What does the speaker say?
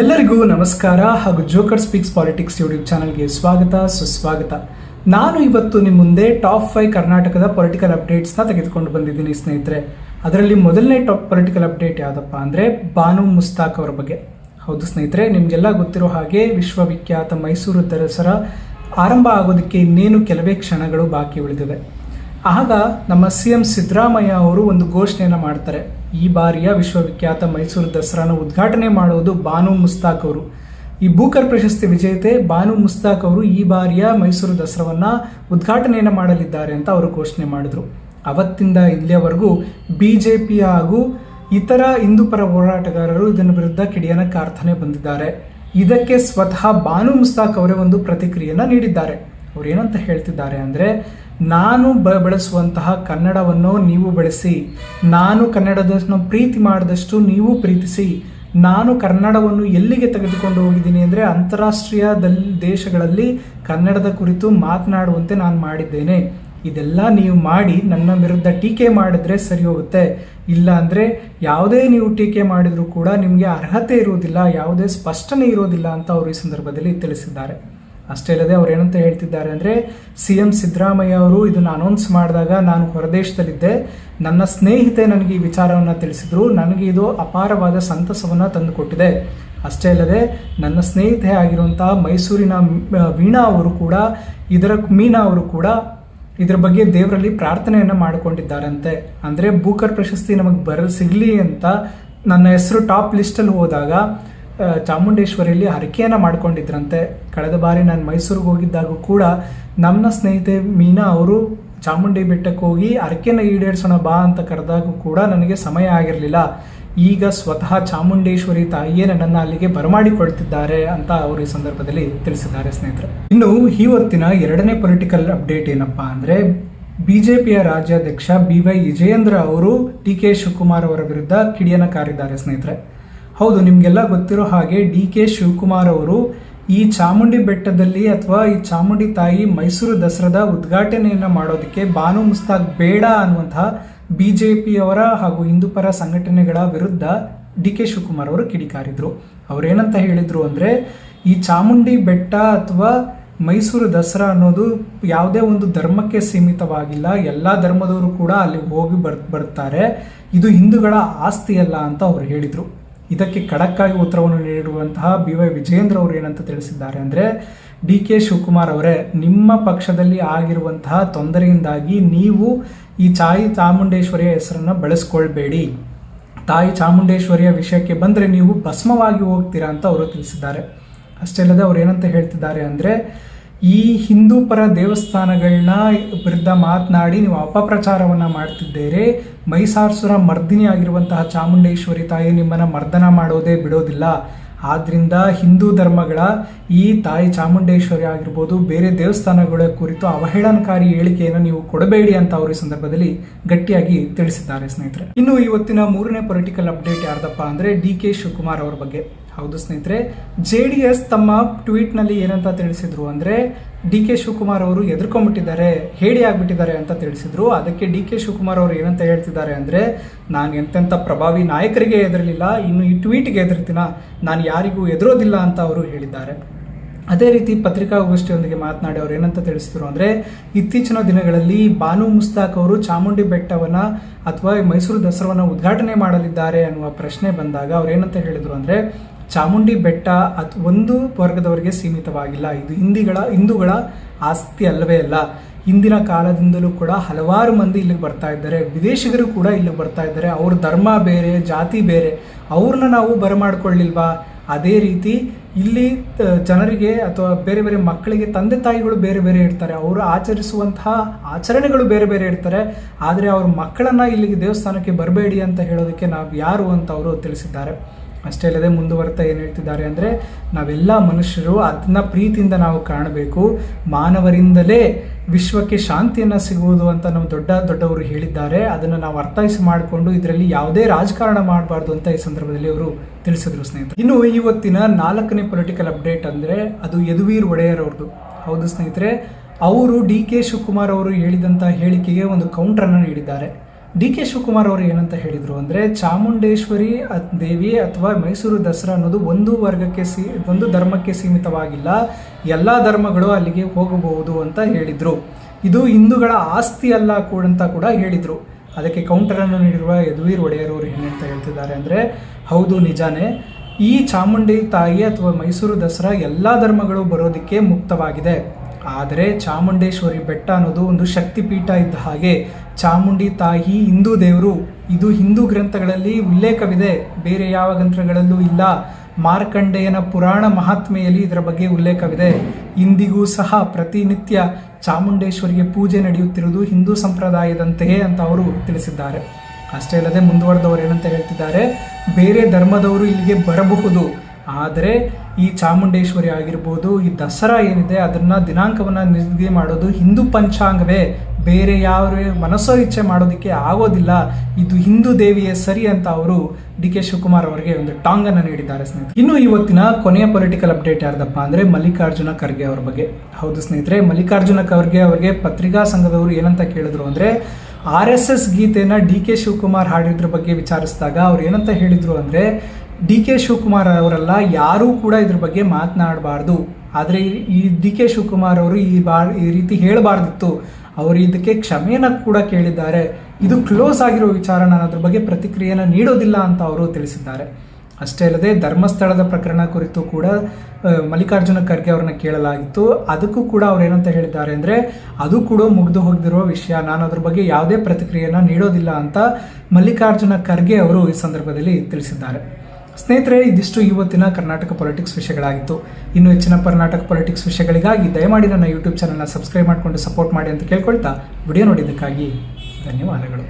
ಎಲ್ಲರಿಗೂ ನಮಸ್ಕಾರ ಹಾಗೂ ಜೋಕರ್ ಸ್ಪೀಕ್ಸ್ ಪಾಲಿಟಿಕ್ಸ್ ಯೂಟ್ಯೂಬ್ ಚಾನಲ್ಗೆ ಸ್ವಾಗತ ಸುಸ್ವಾಗತ. ನಾನು ಇವತ್ತು ನಿಮ್ಮ ಮುಂದೆ ಟಾಪ್ 5 ಕರ್ನಾಟಕದ ಪೊಲಿಟಿಕಲ್ ಅಪ್ಡೇಟ್ಸ್ನ ತೆಗೆದುಕೊಂಡು ಬಂದಿದ್ದೀನಿ ಸ್ನೇಹಿತರೆ. ಅದರಲ್ಲಿ ಮೊದಲನೇ ಟಾಪ್ ಪೊಲಿಟಿಕಲ್ ಅಪ್ಡೇಟ್ ಯಾವುದಪ್ಪ ಅಂದರೆ ಬಾನು ಮುಸ್ತಾಕ್ ಅವರ ಬಗ್ಗೆ. ಹೌದು ಸ್ನೇಹಿತರೆ, ನಿಮಗೆಲ್ಲ ಗೊತ್ತಿರೋ ಹಾಗೆ ವಿಶ್ವವಿಖ್ಯಾತ ಮೈಸೂರು ದಸರಾ ಆರಂಭ ಆಗೋದಕ್ಕೆ ಇನ್ನೇನು ಕೆಲವೇ ಕ್ಷಣಗಳು ಬಾಕಿ ಉಳಿದಿವೆ. ಆಗ ನಮ್ಮ CM ಸಿದ್ದರಾಮಯ್ಯ ಅವರು ಒಂದು ಘೋಷಣೆಯನ್ನು ಮಾಡ್ತಾರೆ. ಈ ಬಾರಿಯ ವಿಶ್ವವಿಖ್ಯಾತ ಮೈಸೂರು ದಸರಾನ ಉದ್ಘಾಟನೆ ಮಾಡುವುದು ಬಾನು ಮುಸ್ತಾಕ್ ಅವರು. ಈ ಬೂಕರ್ ಪ್ರಶಸ್ತಿ ವಿಜೇತೆ ಬಾನು ಮುಸ್ತಾಕ್ ಅವರು ಈ ಬಾರಿಯ ಮೈಸೂರು ದಸರಾವನ್ನ ಉದ್ಘಾಟನೆಯನ್ನು ಮಾಡಲಿದ್ದಾರೆ ಅಂತ ಅವರು ಘೋಷಣೆ ಮಾಡಿದ್ರು. ಅವತ್ತಿಂದ ಇಲ್ಲಿಯವರೆಗೂ BJP ಹಾಗೂ ಇತರ ಹಿಂದೂ ಪರ ಹೋರಾಟಗಾರರು ಇದನ್ನ ವಿರುದ್ಧ ಕಿಡಿಯನ ಕಾರ್ತಾನೆ ಬಂದಿದ್ದಾರೆ. ಇದಕ್ಕೆ ಸ್ವತಃ ಬಾನು ಮುಸ್ತಾಕ್ ಅವರೇ ಒಂದು ಪ್ರತಿಕ್ರಿಯೆಯನ್ನು ನೀಡಿದ್ದಾರೆ. ಅವ್ರು ಏನಂತ ಹೇಳ್ತಿದ್ದಾರೆ ಅಂದರೆ, ನಾನು ಬಳಸುವಂತಹ ಕನ್ನಡವನ್ನು ನೀವು ಬಳಸಿ, ನಾನು ಕನ್ನಡದನ್ನು ಪ್ರೀತಿ ಮಾಡಿದಷ್ಟು ನೀವು ಪ್ರೀತಿಸಿ. ನಾನು ಕನ್ನಡವನ್ನು ಎಲ್ಲಿಗೆ ತೆಗೆದುಕೊಂಡು ಹೋಗಿದ್ದೀನಿ ಅಂದರೆ ಅಂತಾರಾಷ್ಟ್ರೀಯ ದೇಶಗಳಲ್ಲಿ ಕನ್ನಡದ ಕುರಿತು ಮಾತನಾಡುವಂತೆ ನಾನು ಮಾಡಿದ್ದೇನೆ. ಇದೆಲ್ಲ ನೀವು ಮಾಡಿ ನನ್ನ ವಿರುದ್ಧ ಟೀಕೆ ಮಾಡಿದ್ರೆ ಸರಿ ಹೋಗುತ್ತೆ. ಇಲ್ಲ ಅಂದರೆ ಯಾವುದೇ ನೀವು ಟೀಕೆ ಮಾಡಿದರೂ ಕೂಡ ನಿಮಗೆ ಅರ್ಹತೆ ಇರುವುದಿಲ್ಲ, ಯಾವುದೇ ಸ್ಪಷ್ಟನೆ ಇರೋದಿಲ್ಲ ಅಂತ ಅವರು ಈ ಸಂದರ್ಭದಲ್ಲಿ ತಿಳಿಸಿದ್ದಾರೆ. ಅಷ್ಟೇ ಅಲ್ಲದೆ ಅವ್ರು ಏನಂತ ಹೇಳ್ತಿದ್ದಾರೆ ಅಂದರೆ, CM ಸಿದ್ದರಾಮಯ್ಯ ಅವರು ಇದನ್ನು ಅನೌನ್ಸ್ ಮಾಡಿದಾಗ ನಾನು ಹೊರದೇಶದಲ್ಲಿದ್ದೆ. ನನ್ನ ಸ್ನೇಹಿತೆ ನನಗೆ ಈ ವಿಚಾರವನ್ನು ತಿಳಿಸಿದ್ರು. ನನಗೆ ಇದು ಅಪಾರವಾದ ಸಂತಸವನ್ನು ತಂದುಕೊಟ್ಟಿದೆ. ಅಷ್ಟೇ ಅಲ್ಲದೆ ನನ್ನ ಸ್ನೇಹಿತೆ ಆಗಿರುವಂತಹ ಮೈಸೂರಿನ ವೀಣಾ ಅವರು ಕೂಡ ಇದರ ಬಗ್ಗೆ ದೇವರಲ್ಲಿ ಪ್ರಾರ್ಥನೆಯನ್ನು ಮಾಡಿಕೊಂಡಿದ್ದಾರಂತೆ. ಅಂದರೆ ಬೂಕರ್ ಪ್ರಶಸ್ತಿ ನಮಗೆ ಸಿಗಲಿ ಅಂತ ನನ್ನ ಹೆಸರು ಟಾಪ್ ಲಿಸ್ಟಲ್ಲಿ ಹೋದಾಗ ಚಾಮುಂಡೇಶ್ವರಿಯಲ್ಲಿ ಹರಕೆಯನ್ನು ಮಾಡ್ಕೊಂಡಿದ್ರಂತೆ. ಕಳೆದ ಬಾರಿ ನಾನು ಮೈಸೂರಿಗೆ ಹೋಗಿದ್ದಾಗೂ ಕೂಡ ನಮ್ಮ ಸ್ನೇಹಿತೆ ಮೀನಾ ಅವರು ಚಾಮುಂಡಿ ಬೆಟ್ಟಕ್ಕೆ ಹೋಗಿ ಹರಕೆಯನ್ನು ಈಡೇರಿಸೋಣ ಬಾ ಅಂತ ಕರೆದಾಗೂ ಕೂಡ ನನಗೆ ಸಮಯ ಆಗಿರಲಿಲ್ಲ. ಈಗ ಸ್ವತಃ ಚಾಮುಂಡೇಶ್ವರಿ ತಾಯಿಯೇ ನನ್ನನ್ನು ಅಲ್ಲಿಗೆ ಬರಮಾಡಿಕೊಳ್ತಿದ್ದಾರೆ ಅಂತ ಅವರು ಈ ಸಂದರ್ಭದಲ್ಲಿ ತಿಳಿಸಿದ್ದಾರೆ ಸ್ನೇಹಿತರೆ. ಇನ್ನು ಈ ಹೊತ್ತಿನ ಎರಡನೇ ಪೊಲಿಟಿಕಲ್ ಅಪ್ಡೇಟ್ ಏನಪ್ಪಾ ಅಂದರೆ, BJPಯ ರಾಜ್ಯಾಧ್ಯಕ್ಷ BY ವಿಜಯೇಂದ್ರ ಅವರು DK ಶಿವಕುಮಾರ್ ಅವರ ವಿರುದ್ಧ ಕಿಡಿಯನ್ನು ಕಾರಿದ್ದಾರೆ ಸ್ನೇಹಿತರೆ. ಹೌದು, ನಿಮಗೆಲ್ಲ ಗೊತ್ತಿರೋ ಹಾಗೆ DK ಶಿವಕುಮಾರ್ ಅವರು ಈ ಚಾಮುಂಡಿ ಬೆಟ್ಟದಲ್ಲಿ ಅಥವಾ ಈ ಚಾಮುಂಡಿ ತಾಯಿ ಮೈಸೂರು ದಸರಾದ ಉದ್ಘಾಟನೆಯನ್ನು ಮಾಡೋದಕ್ಕೆ ಬಾನು ಮುಸ್ತಾಕ್ ಬೇಡ ಅನ್ನುವಂತಹ BJPಯವರ ಹಾಗೂ ಹಿಂದೂ ಪರ ಸಂಘಟನೆಗಳ ವಿರುದ್ಧ DK ಶಿವಕುಮಾರ್ ಅವರು ಕಿಡಿಕಾರಿದ್ರು. ಅವರೇನಂತ ಹೇಳಿದ್ರು ಅಂದರೆ, ಈ ಚಾಮುಂಡಿ ಬೆಟ್ಟ ಅಥವಾ ಮೈಸೂರು ದಸರಾ ಅನ್ನೋದು ಯಾವುದೇ ಒಂದು ಧರ್ಮಕ್ಕೆ ಸೀಮಿತವಾಗಿಲ್ಲ, ಎಲ್ಲ ಧರ್ಮದವರು ಕೂಡ ಅಲ್ಲಿ ಹೋಗಿ ಬರ್ತಾರೆ. ಇದು ಹಿಂದೂಗಳ ಆಸ್ತಿಯಲ್ಲ ಅಂತ ಅವರು ಹೇಳಿದರು. ಇದಕ್ಕೆ ಖಡಕ್ಕಾಗಿ ಉತ್ತರವನ್ನು ನೀಡಿರುವಂತಹ BY ವಿಜಯೇಂದ್ರ ಅವರು ಏನಂತ ತಿಳಿಸಿದ್ದಾರೆ ಅಂದರೆ, DK ಶಿವಕುಮಾರ್ ಅವರೇ, ನಿಮ್ಮ ಪಕ್ಷದಲ್ಲಿ ಆಗಿರುವಂತಹ ತೊಂದರೆಯಿಂದಾಗಿ ನೀವು ಈ ಚಾಮುಂಡೇಶ್ವರಿಯ ಹೆಸರನ್ನು ಬಳಸ್ಕೊಳ್ಬೇಡಿ. ತಾಯಿ ಚಾಮುಂಡೇಶ್ವರಿಯ ವಿಷಯಕ್ಕೆ ಬಂದರೆ ನೀವು ಭಸ್ಮವಾಗಿ ಹೋಗ್ತೀರಾ ಅಂತ ಅವರು ತಿಳಿಸಿದ್ದಾರೆ. ಅಷ್ಟೇ ಅಲ್ಲದೆ ಅವ್ರು ಏನಂತ ಹೇಳ್ತಿದ್ದಾರೆ ಅಂದರೆ, ಈ ಹಿಂದೂ ಪರ ದೇವಸ್ಥಾನಗಳನ್ನ ವಿರುದ್ಧ ಮಾತನಾಡಿ ನೀವು ಅಪಪ್ರಚಾರವನ್ನು ಮಾಡ್ತಿದ್ದೀರಿ. ಮೈಸಾಸುರ ಮರ್ದಿನಿ ಆಗಿರುವಂತಹ ಚಾಮುಂಡೇಶ್ವರಿ ತಾಯಿ ನಿಮ್ಮನ್ನು ಮರ್ದನ ಮಾಡೋದೇ ಬಿಡೋದಿಲ್ಲ. ಆದ್ರಿಂದ ಹಿಂದೂ ಧರ್ಮಗಳ ಈ ತಾಯಿ ಚಾಮುಂಡೇಶ್ವರಿ ಆಗಿರ್ಬೋದು, ಬೇರೆ ದೇವಸ್ಥಾನಗಳ ಕುರಿತು ಅವಹೇಳನಕಾರಿ ಹೇಳಿಕೆಯನ್ನು ನೀವು ಕೊಡಬೇಡಿ ಅಂತ ಅವರು ಈ ಸಂದರ್ಭದಲ್ಲಿ ಗಟ್ಟಿಯಾಗಿ ತಿಳಿಸಿದ್ದಾರೆ ಸ್ನೇಹಿತರೆ. ಇನ್ನು ಇವತ್ತಿನ ಮೂರನೇ ಪೊಲಿಟಿಕಲ್ ಅಪ್ಡೇಟ್ ಯಾರ್ದಪ್ಪ ಅಂದರೆ DK ಶಿವಕುಮಾರ್ ಅವರ ಬಗ್ಗೆ. ಹೌದು ಸ್ನೇಹಿತರೆ, JDS ತಮ್ಮ ಟ್ವೀಟ್ನಲ್ಲಿ ಏನಂತ ತಿಳಿಸಿದ್ರು ಅಂದರೆ, DK ಶಿವಕುಮಾರ್ ಅವರು ಎದುರ್ಕೊಂಡ್ಬಿಟ್ಟಿದ್ದಾರೆ, ಹೇಳಿ ಆಗ್ಬಿಟ್ಟಿದ್ದಾರೆ ಅಂತ ತಿಳಿಸಿದ್ರು. ಅದಕ್ಕೆ DK ಶಿವಕುಮಾರ್ ಅವರು ಏನಂತ ಹೇಳ್ತಿದ್ದಾರೆ ಅಂದರೆ, ನಾನು ಎಂತೆಂಥ ಪ್ರಭಾವಿ ನಾಯಕರಿಗೆ ಎದುರಲಿಲ್ಲ, ಇನ್ನು ಈ ಟ್ವೀಟ್ಗೆ ಎದುರ್ತೀನ, ನಾನು ಯಾರಿಗೂ ಎದುರೋದಿಲ್ಲ ಅಂತ ಅವರು ಹೇಳಿದ್ದಾರೆ. ಅದೇ ರೀತಿ ಪತ್ರಿಕಾಗೋಷ್ಠಿಯೊಂದಿಗೆ ಮಾತನಾಡಿ ಅವರು ಏನಂತ ತಿಳಿಸಿದ್ರು ಅಂದರೆ, ಇತ್ತೀಚಿನ ದಿನಗಳಲ್ಲಿ ಬಾನು ಮುಸ್ತಾಕ್ ಅವರು ಚಾಮುಂಡಿ ಬೆಟ್ಟವನ್ನು ಅಥವಾ ಮೈಸೂರು ದಸರಾವನ್ನು ಉದ್ಘಾಟನೆ ಮಾಡಲಿದ್ದಾರೆ ಅನ್ನುವ ಪ್ರಶ್ನೆ ಬಂದಾಗ ಅವ್ರು ಏನಂತ ಹೇಳಿದ್ರು ಅಂದರೆ, ಚಾಮುಂಡಿ ಬೆಟ್ಟ ಒಂದು ವರ್ಗದವರಿಗೆ ಸೀಮಿತವಾಗಿಲ್ಲ, ಇದು ಹಿಂದೂಗಳ ಆಸ್ತಿ ಅಲ್ಲವೇ ಅಲ್ಲ. ಹಿಂದಿನ ಕಾಲದಿಂದಲೂ ಕೂಡ ಹಲವಾರು ಮಂದಿ ಇಲ್ಲಿಗೆ ಬರ್ತಾ ಇದ್ದಾರೆ, ವಿದೇಶಿಗರು ಕೂಡ ಇಲ್ಲಿಗೆ ಬರ್ತಾ ಇದ್ದಾರೆ. ಅವ್ರ ಧರ್ಮ ಬೇರೆ, ಜಾತಿ ಬೇರೆ, ಅವ್ರನ್ನ ನಾವು ಬರಮಾಡ್ಕೊಳ್ಳಿಲ್ವಾ? ಅದೇ ರೀತಿ ಇಲ್ಲಿ ಜನರಿಗೆ ಅಥವಾ ಬೇರೆ ಬೇರೆ ಮಕ್ಕಳಿಗೆ ತಂದೆ ತಾಯಿಗಳು ಬೇರೆ ಬೇರೆ ಇರ್ತಾರೆ, ಅವರು ಆಚರಿಸುವಂತಹ ಆಚರಣೆಗಳು ಬೇರೆ ಬೇರೆ ಇರ್ತಾರೆ. ಆದರೆ ಅವ್ರ ಮಕ್ಕಳನ್ನು ಇಲ್ಲಿಗೆ ದೇವಸ್ಥಾನಕ್ಕೆ ಬರಬೇಡಿ ಅಂತ ಹೇಳೋದಕ್ಕೆ ನಾವು ಯಾರು ಅಂತ ಅವರು ತಿಳಿಸಿದ್ದಾರೆ. ಅಷ್ಟೇ ಅಲ್ಲದೆ ಮುಂದುವರ್ತಾ ಏನು ಹೇಳ್ತಿದ್ದಾರೆ ಅಂದರೆ, ನಾವೆಲ್ಲ ಮನುಷ್ಯರು ಅದನ್ನ ಪ್ರೀತಿಯಿಂದ ನಾವು ಕಾಣಬೇಕು, ಮಾನವರಿಂದಲೇ ವಿಶ್ವಕ್ಕೆ ಶಾಂತಿಯನ್ನು ಸಿಗುವುದು ಅಂತ ನಾವು ದೊಡ್ಡವರು ಹೇಳಿದ್ದಾರೆ. ಅದನ್ನು ನಾವು ಅರ್ಥೈಸಿ ಮಾಡಿಕೊಂಡು ಇದರಲ್ಲಿ ಯಾವುದೇ ರಾಜಕಾರಣ ಮಾಡಬಾರ್ದು ಅಂತ ಈ ಸಂದರ್ಭದಲ್ಲಿ ಅವರು ತಿಳಿಸಿದ್ರು ಸ್ನೇಹಿತರೆ. ಇನ್ನು ಇವತ್ತಿನ ನಾಲ್ಕನೇ ಪೊಲಿಟಿಕಲ್ ಅಪ್ಡೇಟ್ ಅಂದರೆ ಅದು ಯದುವೀರ್ ಒಡೆಯರ್ ಅವ್ರದ್ದು. ಹೌದು ಸ್ನೇಹಿತರೆ, ಅವರು DK ಶಿವಕುಮಾರ್ ಅವರು ಹೇಳಿದಂಥ ಹೇಳಿಕೆಗೆ ಒಂದು ಕೌಂಟರನ್ನು ನೀಡಿದ್ದಾರೆ. ಡಿ ಕೆ ಶಿವಕುಮಾರ್ ಅವರು ಏನಂತ ಹೇಳಿದರು ಅಂದರೆ ಚಾಮುಂಡೇಶ್ವರಿ ದೇವಿ ಅಥವಾ ಮೈಸೂರು ದಸರಾ ಅನ್ನೋದು ಒಂದು ಧರ್ಮಕ್ಕೆ ಸೀಮಿತವಾಗಿಲ್ಲ, ಎಲ್ಲ ಧರ್ಮಗಳು ಅಲ್ಲಿಗೆ ಹೋಗಬಹುದು ಅಂತ ಹೇಳಿದರು. ಇದು ಹಿಂದೂಗಳ ಆಸ್ತಿ ಅಲ್ಲ ಅಂತ ಕೂಡ ಹೇಳಿದರು. ಅದಕ್ಕೆ ಕೌಂಟರನ್ನು ನೀಡಿರುವ ಯದುವೀರ್ ಒಡೆಯರ್ ಅವರು ಏನಂತ ಹೇಳ್ತಿದ್ದಾರೆ ಅಂದರೆ, ಹೌದು ನಿಜಾನೇ, ಈ ಚಾಮುಂಡಿ ತಾಯಿ ಅಥವಾ ಮೈಸೂರು ದಸರಾ ಎಲ್ಲ ಧರ್ಮಗಳು ಬರೋದಕ್ಕೆ ಮುಕ್ತವಾಗಿದೆ. ಆದರೆ ಚಾಮುಂಡೇಶ್ವರಿ ಬೆಟ್ಟ ಅನ್ನೋದು ಒಂದು ಶಕ್ತಿಪೀಠ ಇದ್ದ ಹಾಗೆ. ಚಾಮುಂಡಿ ತಾಯಿ ಹಿಂದೂ ದೇವರು, ಇದು ಹಿಂದೂ ಗ್ರಂಥಗಳಲ್ಲಿ ಉಲ್ಲೇಖವಿದೆ, ಬೇರೆ ಯಾವ ಗ್ರಂಥಗಳಲ್ಲೂ ಇಲ್ಲ. ಮಾರ್ಕಂಡೇಯನ ಪುರಾಣ ಮಹಾತ್ಮೆಯಲ್ಲಿ ಇದರ ಬಗ್ಗೆ ಉಲ್ಲೇಖವಿದೆ. ಇಂದಿಗೂ ಸಹ ಪ್ರತಿನಿತ್ಯ ಚಾಮುಂಡೇಶ್ವರಿಗೆ ಪೂಜೆ ನಡೆಯುತ್ತಿರುವುದು ಹಿಂದೂ ಸಂಪ್ರದಾಯದಂತೆಯೇ ಅಂತ ಅವರು ತಿಳಿಸಿದ್ದಾರೆ. ಅಷ್ಟೇ ಅಲ್ಲದೆ ಮುಂದುವರೆದವರು ಏನಂತ ಹೇಳ್ತಿದ್ದಾರೆ, ಬೇರೆ ಧರ್ಮದವರು ಇಲ್ಲಿಗೆ ಬರಬಹುದು, ಆದರೆ ಈ ಚಾಮುಂಡೇಶ್ವರಿ ಆಗಿರ್ಬೋದು, ಈ ದಸರಾ ಏನಿದೆ ಅದನ್ನು ದಿನಾಂಕವನ್ನು ನಿಗದಿ ಮಾಡೋದು ಹಿಂದೂ ಪಂಚಾಂಗವೇ, ಬೇರೆ ಯಾವ ಮನಸ್ಸೋ ಇಚ್ಛೆ ಮಾಡೋದಕ್ಕೆ ಆಗೋದಿಲ್ಲ, ಇದು ಹಿಂದೂ ದೇವಿಯೇ ಸರಿ ಅಂತ ಅವರು ಡಿ ಕೆ ಶಿವಕುಮಾರ್ ಅವರಿಗೆ ಒಂದು ಟಾಂಗನ್ನು ನೀಡಿದ್ದಾರೆ ಸ್ನೇಹಿತರೆ. ಇನ್ನು ಇವತ್ತಿನ ಕೊನೆಯ ಪೊಲಿಟಿಕಲ್ ಅಪ್ಡೇಟ್ ಯಾರ್ದಪ್ಪ ಅಂದರೆ ಮಲ್ಲಿಕಾರ್ಜುನ ಖರ್ಗೆ ಅವರ ಬಗ್ಗೆ. ಹೌದು ಸ್ನೇಹಿತರೆ, ಮಲ್ಲಿಕಾರ್ಜುನ ಖರ್ಗೆ ಅವರಿಗೆ ಪತ್ರಿಕಾ ಸಂಘದವರು ಏನಂತ ಕೇಳಿದ್ರು ಅಂದರೆ, RSS ಗೀತೆನ ಡಿ ಕೆ ಶಿವಕುಮಾರ್ ಹಾಡಿದ್ರ ಬಗ್ಗೆ ವಿಚಾರಿಸಿದಾಗ ಅವ್ರು ಏನಂತ ಹೇಳಿದ್ರು ಅಂದರೆ, ಡಿ ಕೆ ಶಿವಕುಮಾರ್ ಅವರೆಲ್ಲ ಯಾರೂ ಕೂಡ ಇದ್ರ ಬಗ್ಗೆ ಮಾತನಾಡಬಾರ್ದು, ಆದರೆ ಈ ಡಿ ಕೆ ಶಿವಕುಮಾರ್ ಅವರು ಈ ರೀತಿ ಹೇಳಬಾರ್ದಿತ್ತು, ಅವರು ಇದಕ್ಕೆ ಕ್ಷಮೆಯನ್ನು ಕೂಡ ಕೇಳಿದ್ದಾರೆ, ಇದು ಕ್ಲೋಸ್ ಆಗಿರೋ ವಿಚಾರ, ನಾನು ಅದ್ರ ಬಗ್ಗೆ ಪ್ರತಿಕ್ರಿಯೆಯನ್ನು ನೀಡೋದಿಲ್ಲ ಅಂತ ಅವರು ತಿಳಿಸಿದ್ದಾರೆ. ಅಷ್ಟೇ ಅಲ್ಲದೆ ಧರ್ಮಸ್ಥಳದ ಪ್ರಕರಣ ಕುರಿತು ಕೂಡ ಮಲ್ಲಿಕಾರ್ಜುನ ಖರ್ಗೆ ಅವ್ರನ್ನ ಕೇಳಲಾಗಿತ್ತು. ಅದಕ್ಕೂ ಕೂಡ ಅವ್ರು ಏನಂತ ಹೇಳಿದ್ದಾರೆ ಅಂದರೆ, ಅದು ಕೂಡ ಮುಗಿದು ಹೋಗಿರೋ ವಿಷಯ, ನಾನು ಅದ್ರ ಬಗ್ಗೆ ಯಾವುದೇ ಪ್ರತಿಕ್ರಿಯೆಯನ್ನು ನೀಡೋದಿಲ್ಲ ಅಂತ ಮಲ್ಲಿಕಾರ್ಜುನ ಖರ್ಗೆ ಅವರು ಈ ಸಂದರ್ಭದಲ್ಲಿ ತಿಳಿಸಿದ್ದಾರೆ. ಸ್ನೇಹಿತರೆ, ಇದಿಷ್ಟು ಇವತ್ತಿನ ಕರ್ನಾಟಕ ಪೊಲಿಟಿಕ್ಸ್ ವಿಷಯಗಳಾಗಿತ್ತು. ಇನ್ನು ಹೆಚ್ಚಿನ ಕರ್ನಾಟಕ ಪೊಲಿಟಿಕ್ಸ್ ವಿಷಯಗಳಿಗಾಗಿ ದಯಮಾಡಿ ನನ್ನ ಯೂಟ್ಯೂಬ್ ಚಾನಲ್ನ ಸಬ್ಸ್ಕ್ರೈಬ್ ಮಾಡಿಕೊಂಡು ಸಪೋರ್ಟ್ ಮಾಡಿ ಅಂತ ಕೇಳ್ಕೊಳ್ತಾ ವಿಡಿಯೋ ನೋಡಿದ್ದಕ್ಕಾಗಿ ಧನ್ಯವಾದಗಳು.